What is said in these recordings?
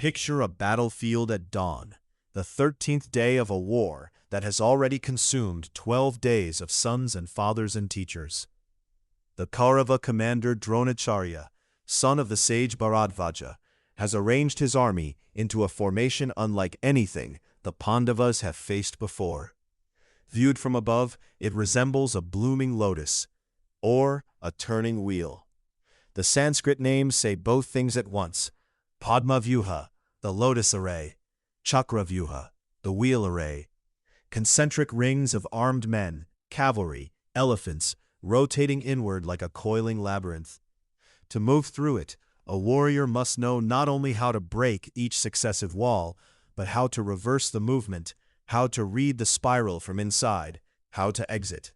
Picture a battlefield at dawn, the 13th day of a war that has already consumed 12 days of sons and fathers and teachers. The Kaurava commander Dronacharya, son of the sage Bharadvaja, has arranged his army into a formation unlike anything the Pandavas have faced before. Viewed from above, it resembles a blooming lotus, or a turning wheel. The Sanskrit names say both things at once: Padmavyuha, the lotus array; Chakravyuha, the wheel array. Concentric rings of armed men, cavalry, elephants, rotating inward like a coiling labyrinth. To move through it, a warrior must know not only how to break each successive wall, but how to reverse the movement, how to read the spiral from inside, how to exit.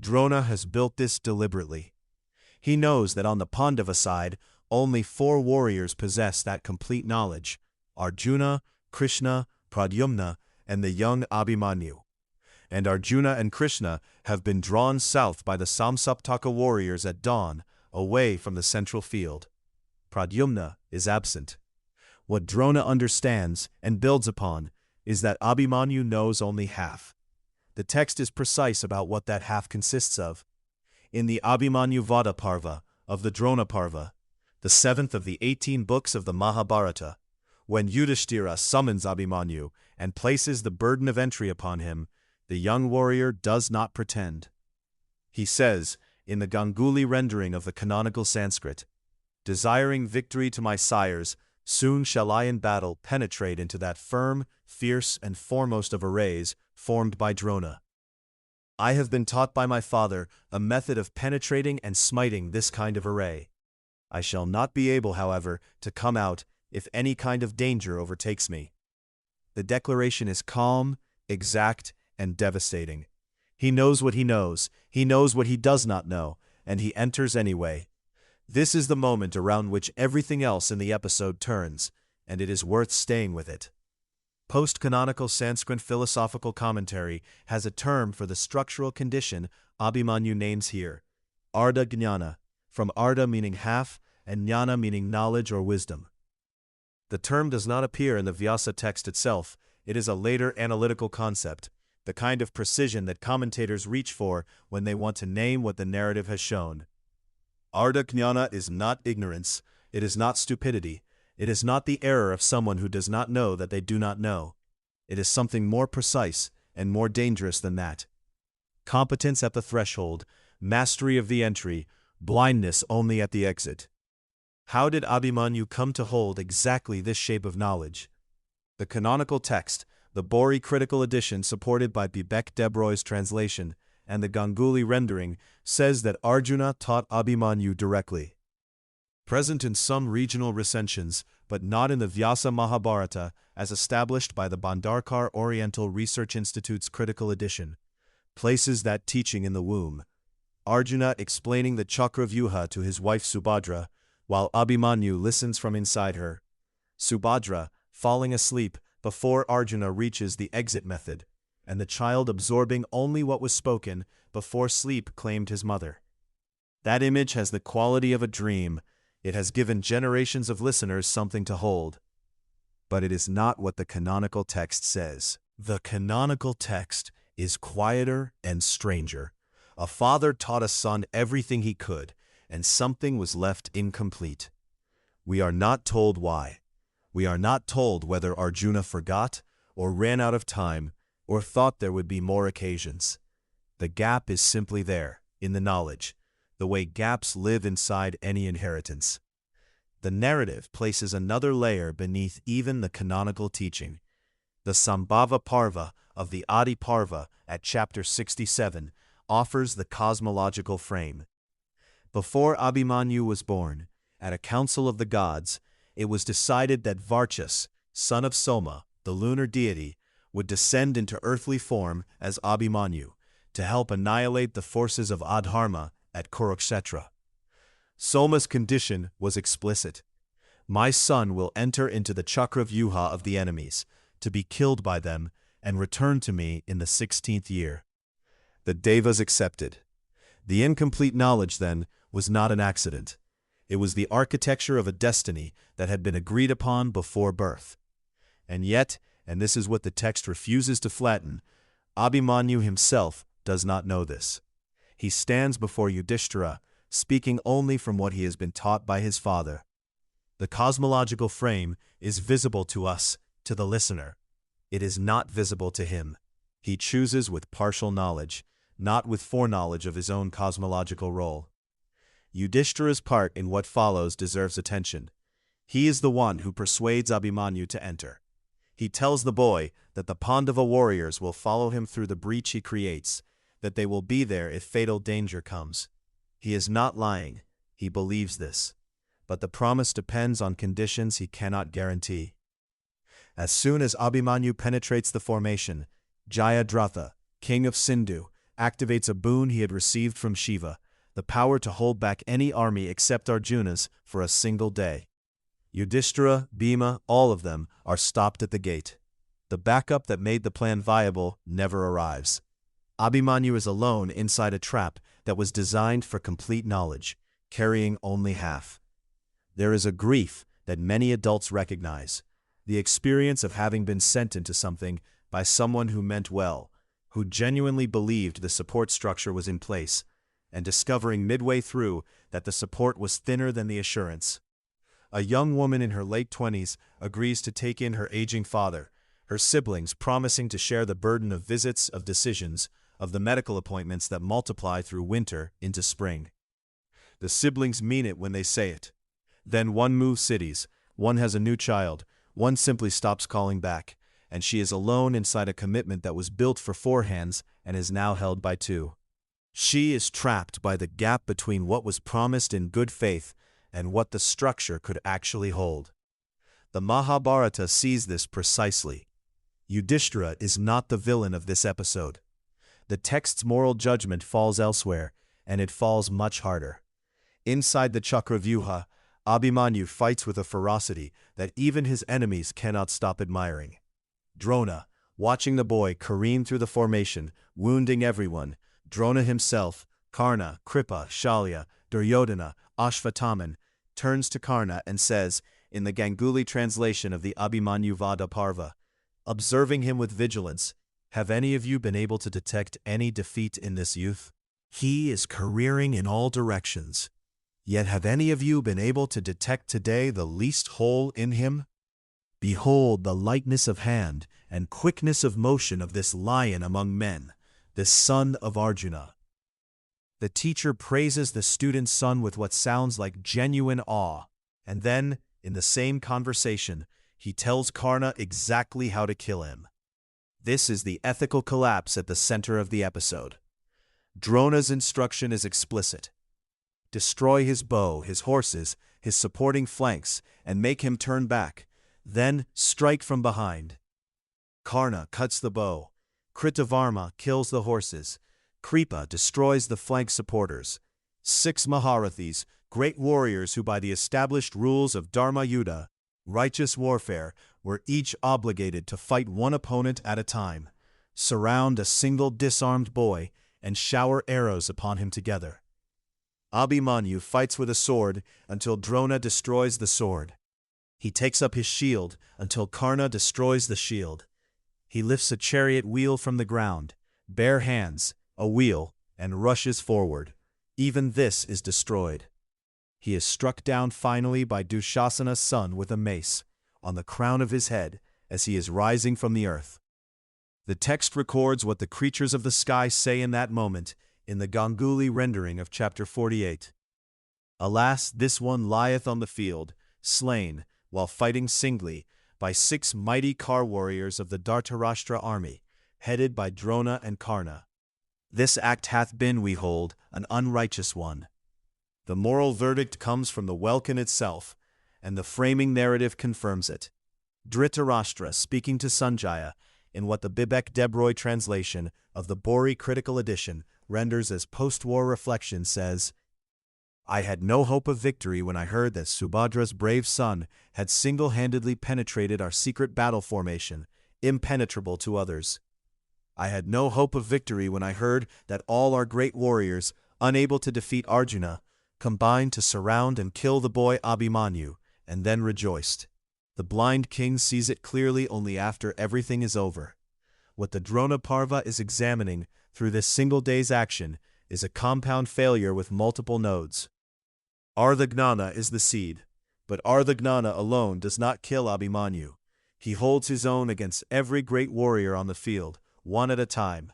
Drona has built this deliberately. He knows that on the Pandava side, only 4 warriors possess that complete knowledge: Arjuna, Krishna, Pradyumna, and the young Abhimanyu. And Arjuna and Krishna have been drawn south by the Samsaptaka warriors at dawn, away from the central field. Pradyumna is absent. What Drona understands and builds upon is that Abhimanyu knows only half. The text is precise about what that half consists of. In the Abhimanyu Vada Parva of the Drona Parva, the 7th of the 18 books of the Mahabharata, when Yudhishthira summons Abhimanyu and places the burden of entry upon him, the young warrior does not pretend. He says, in the Ganguly rendering of the canonical Sanskrit, "Desiring victory to my sires, soon shall I in battle penetrate into that firm, fierce, and foremost of arrays formed by Drona. I have been taught by my father a method of penetrating and smiting this kind of array. I shall not be able, however, to come out if any kind of danger overtakes me." The declaration is calm, exact, and devastating. He knows what he knows what he does not know, and he enters anyway. This is the moment around which everything else in the episode turns, and it is worth staying with it. Post-canonical Sanskrit philosophical commentary has a term for the structural condition Abhimanyu names here: ardha-jnana, from ardha meaning half and jnana meaning knowledge or wisdom. The term does not appear in the Vyasa text itself. It is a later analytical concept, the kind of precision that commentators reach for when they want to name what the narrative has shown. Ardha-jnana is not ignorance, it is not stupidity, it is not the error of someone who does not know that they do not know. It is something more precise and more dangerous than that. Competence at the threshold, mastery of the entry, blindness only at the exit. How did Abhimanyu come to hold exactly this shape of knowledge? The canonical text, the Bori critical edition supported by Bibek Debroy's translation, and the Ganguly rendering, says that Arjuna taught Abhimanyu directly. Present in some regional recensions, but not in the Vyasa Mahabharata, as established by the Bhandarkar Oriental Research Institute's critical edition, places that teaching in the womb. Arjuna explaining the Chakravyuha to his wife Subhadra, while Abhimanyu listens from inside her. Subhadra falling asleep before Arjuna reaches the exit method, and the child absorbing only what was spoken before sleep claimed his mother. That image has the quality of a dream. It has given generations of listeners something to hold. But it is not what the canonical text says. The canonical text is quieter and stranger. A father taught a son everything he could, and something was left incomplete. We are not told why. We are not told whether Arjuna forgot, or ran out of time, or thought there would be more occasions. The gap is simply there, in the knowledge, the way gaps live inside any inheritance. The narrative places another layer beneath even the canonical teaching. The Sambhava Parva of the Adi Parva at chapter 67 offers the cosmological frame. Before Abhimanyu was born, at a council of the gods, it was decided that Varchas, son of Soma, the lunar deity, would descend into earthly form as Abhimanyu to help annihilate the forces of Adharma at Kurukshetra. Soma's condition was explicit: "My son will enter into the Chakravyuha of the enemies, to be killed by them, and return to me in the 16th year." The Devas accepted. The incomplete knowledge, then, was not an accident. It was the architecture of a destiny that had been agreed upon before birth. And yet, and this is what the text refuses to flatten, Abhimanyu himself does not know this. He stands before Yudhishthira, speaking only from what he has been taught by his father. The cosmological frame is visible to us, to the listener. It is not visible to him. He chooses with partial knowledge, not with foreknowledge of his own cosmological role. Yudhishthira's part in what follows deserves attention. He is the one who persuades Abhimanyu to enter. He tells the boy that the Pandava warriors will follow him through the breach he creates, that they will be there if fatal danger comes. He is not lying. He believes this. But the promise depends on conditions he cannot guarantee. As soon as Abhimanyu penetrates the formation, Jayadratha, king of Sindhu, activates a boon he had received from Shiva, the power to hold back any army except Arjuna's for a single day. Yudhishthira, Bhima, all of them are stopped at the gate. The backup that made the plan viable never arrives. Abhimanyu is alone inside a trap that was designed for complete knowledge, carrying only half. There is a grief that many adults recognize, the experience of having been sent into something by someone who meant well, who genuinely believed the support structure was in place, and discovering midway through that the support was thinner than the assurance. A young woman in her late 20s agrees to take in her aging father, her siblings promising to share the burden of visits, of decisions, of the medical appointments that multiply through winter into spring. The siblings mean it when they say it. Then one moves cities, one has a new child, one simply stops calling back, and she is alone inside a commitment that was built for 4 hands and is now held by 2. She is trapped by the gap between what was promised in good faith and what the structure could actually hold. The Mahabharata sees this precisely. Yudhishthira is not the villain of this episode. The text's moral judgment falls elsewhere, and it falls much harder. Inside the Chakravyuha, Abhimanyu fights with a ferocity that even his enemies cannot stop admiring. Drona, watching the boy careen through the formation, wounding everyone, Drona himself, Karna, Kripa, Shalya, Duryodhana, Ashvatthama, turns to Karna and says, in the Ganguly translation of the Abhimanyu Vada Parva, observing him with vigilance, "Have any of you been able to detect any defeat in this youth? He is careering in all directions. Yet have any of you been able to detect today the least hole in him? Behold the lightness of hand and quickness of motion of this lion among men, this son of Arjuna." The teacher praises the student's son with what sounds like genuine awe, and then, in the same conversation, he tells Karna exactly how to kill him. This is the ethical collapse at the center of the episode. Drona's instruction is explicit. Destroy his bow, his horses, his supporting flanks, and make him turn back. Then strike from behind. Karna cuts the bow. Kritavarma kills the horses. Kripa destroys the flank supporters. 6 Maharathis, great warriors who by the established rules of Dharma Yuddha, righteous warfare, were each obligated to fight one opponent at a time, surround a single disarmed boy, and shower arrows upon him together. Abhimanyu fights with a sword until Drona destroys the sword. He takes up his shield until Karna destroys the shield. He lifts a chariot wheel from the ground, bare hands, a wheel, and rushes forward. Even this is destroyed. He is struck down finally by Dushasana's son with a mace, on the crown of his head, as he is rising from the earth. The text records what the creatures of the sky say in that moment, in the Ganguly rendering of chapter 48. Alas, this one lieth on the field, slain, while fighting singly, by 6 mighty car warriors of the Dhritarashtra army, headed by Drona and Karna. This act hath been, we hold, an unrighteous one. The moral verdict comes from the welkin itself, and the framing narrative confirms it. Dhritarashtra, speaking to Sanjaya, in what the Bibek Debroy translation of the Bori critical edition renders as post-war reflection, says, "I had no hope of victory when I heard that Subhadra's brave son had single-handedly penetrated our secret battle formation, impenetrable to others. I had no hope of victory when I heard that all our great warriors, unable to defeat Arjuna, combined to surround and kill the boy Abhimanyu, and then rejoiced. The blind king sees it clearly only after everything is over. What the Dronacharya is examining through this single day's action is a compound failure with multiple nodes. Ardha-jnana is the seed, but ardha-jnana alone does not kill Abhimanyu. He holds his own against every great warrior on the field, one at a time.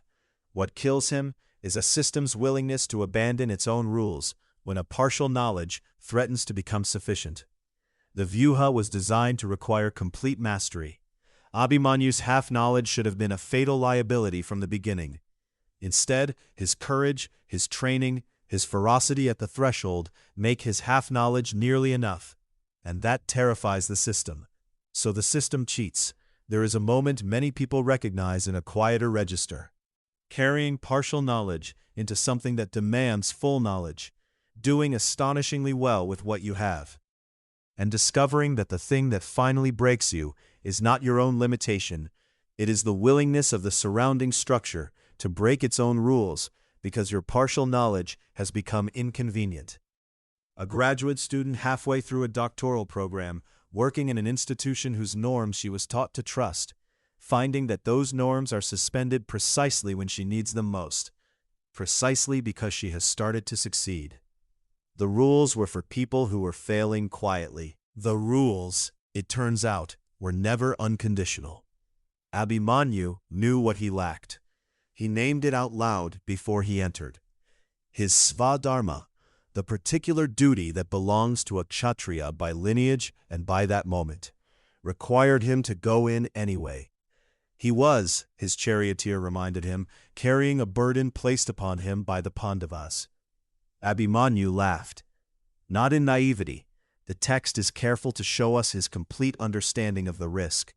What kills him is a system's willingness to abandon its own rules when a partial knowledge threatens to become sufficient. The Vyuha was designed to require complete mastery. Abhimanyu's half-knowledge should have been a fatal liability from the beginning. Instead, his courage, his training, his ferocity at the threshold make his half-knowledge nearly enough, and that terrifies the system. So the system cheats. There is a moment many people recognize in a quieter register. Carrying partial knowledge into something that demands full knowledge, doing astonishingly well with what you have, and discovering that the thing that finally breaks you is not your own limitation, it is the willingness of the surrounding structure to break its own rules because your partial knowledge has become inconvenient. A graduate student halfway through a doctoral program, working in an institution whose norms she was taught to trust, finding that those norms are suspended precisely when she needs them most, precisely because she has started to succeed. The rules were for people who were failing quietly. The rules, it turns out, were never unconditional. Abhimanyu knew what he lacked. He named it out loud before he entered. His Svadharma, the particular duty that belongs to a Kshatriya by lineage and by that moment, required him to go in anyway. He was, his charioteer reminded him, carrying a burden placed upon him by the Pandavas. Abhimanyu laughed. Not in naivety. The text is careful to show us his complete understanding of the risk,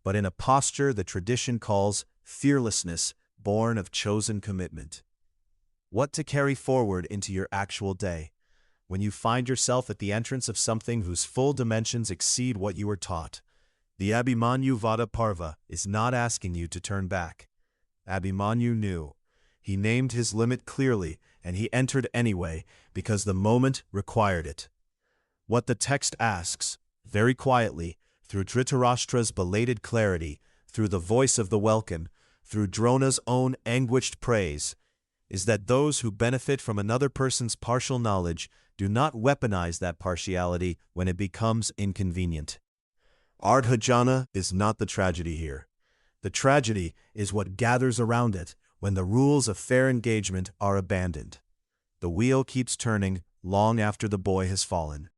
but in a posture the tradition calls fearlessness born of chosen commitment. What to carry forward into your actual day, when you find yourself at the entrance of something whose full dimensions exceed what you were taught. The Abhimanyu Vada Parva is not asking you to turn back. Abhimanyu knew. He named his limit clearly, and he entered anyway because the moment required it. What the text asks, very quietly, through Dhritarashtra's belated clarity, through the voice of the welkin, through Drona's own anguished praise, is that those who benefit from another person's partial knowledge do not weaponize that partiality when it becomes inconvenient. Ardha-jnana is not the tragedy here. The tragedy is what gathers around it when the rules of fair engagement are abandoned. The wheel keeps turning long after the boy has fallen.